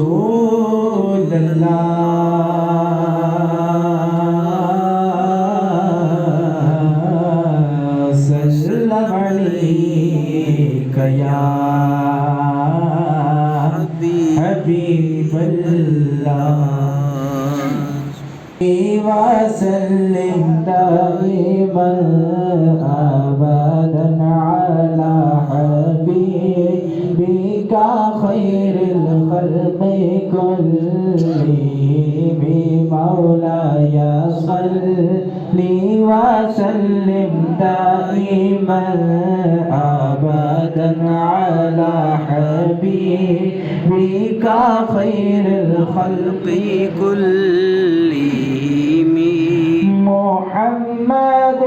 رسول اللہ سلم علیک یا حبیب اللہ وسلم دائما ابدا علی حبیبک خیر الخلق كلهم مولاي صل وسلم دائما ابدا على حبيبك خير الخلق كلهم محمد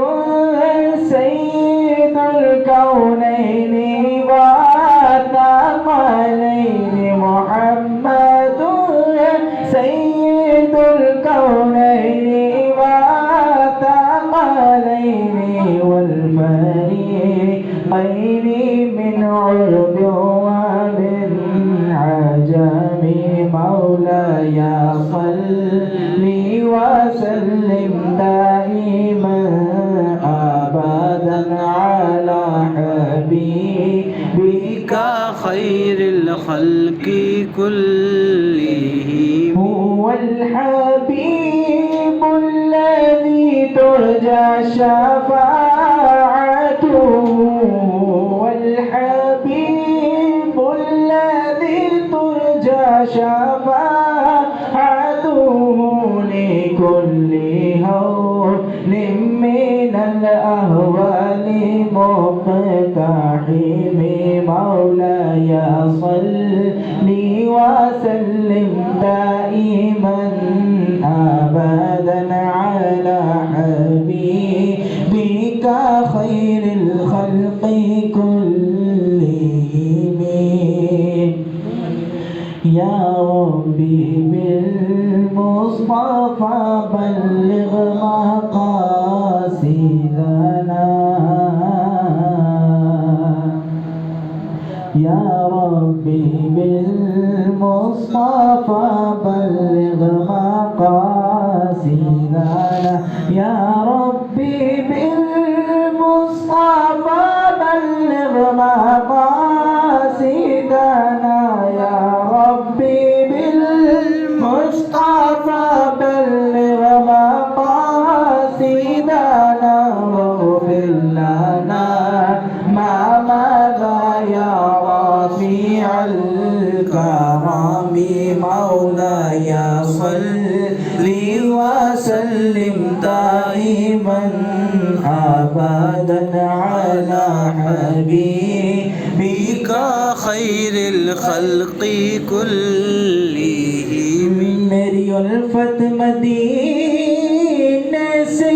سيد الكونين والثقلين محمد سيد الكونين والثقلين والفريقين من عرب ومن عجم مولاي صل وسلم دائما ابدا على حبيبك خير الخلق كلهم هو الحبيب الذي ترجى شفاعته والحبيب الذي ترجى شفاعته لكل هول من الأهوال مقتحم مولاي صل وسلم دائما أبدا على حبيبك خير الخلق كلهم يا ربي بالمصطفى بلغ مقاصدنا يا ربي بالمصطفى بلغ مقاصدنا يا ربي بالمصطفى بلغ مقاصدنا يا ربي بالمصطفى بلغ مقاصدنا واغفر لنا ما مضى يا رفيع الكرم مولاي صل وسلم دائما ابدا على حبيبك خير الخلق كلهم میری الفت مدینے سے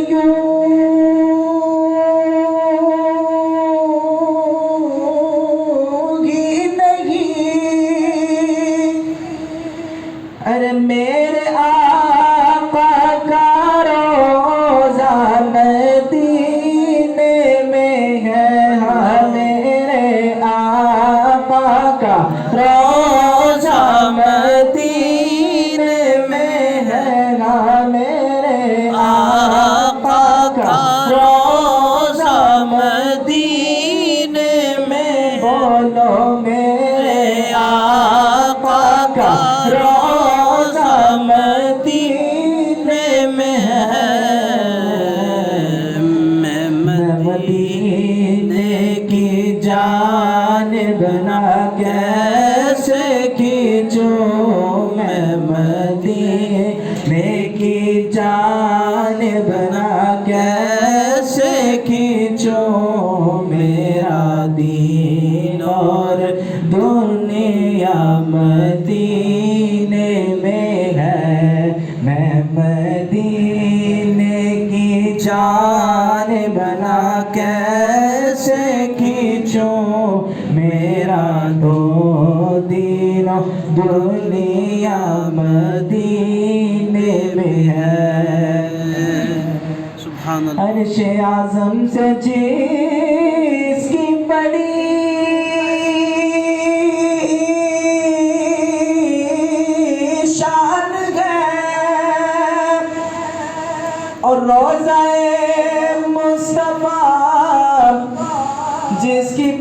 ارے میرے آقا کا روزہ مدینے میں ہے ہاں میرے آقا کا روزہ مدینے میں ہے ہاں میرے آقا کا روزہ مدینے میں بولو میرے آقا کا مدینے میں ہے میں مدینے کی جانب نہ کیسے کھینچوں میں مدینے کی جانب نہ کیسے کھینچوں میرا دین اور دنیا مدینے میں ہے میں مدینے کی جانب نہ کیسے کھینچوں میرا تو دین دنیا مدینے میں ہے سبحان اللہ عرش اعظم سے جس کی بڑی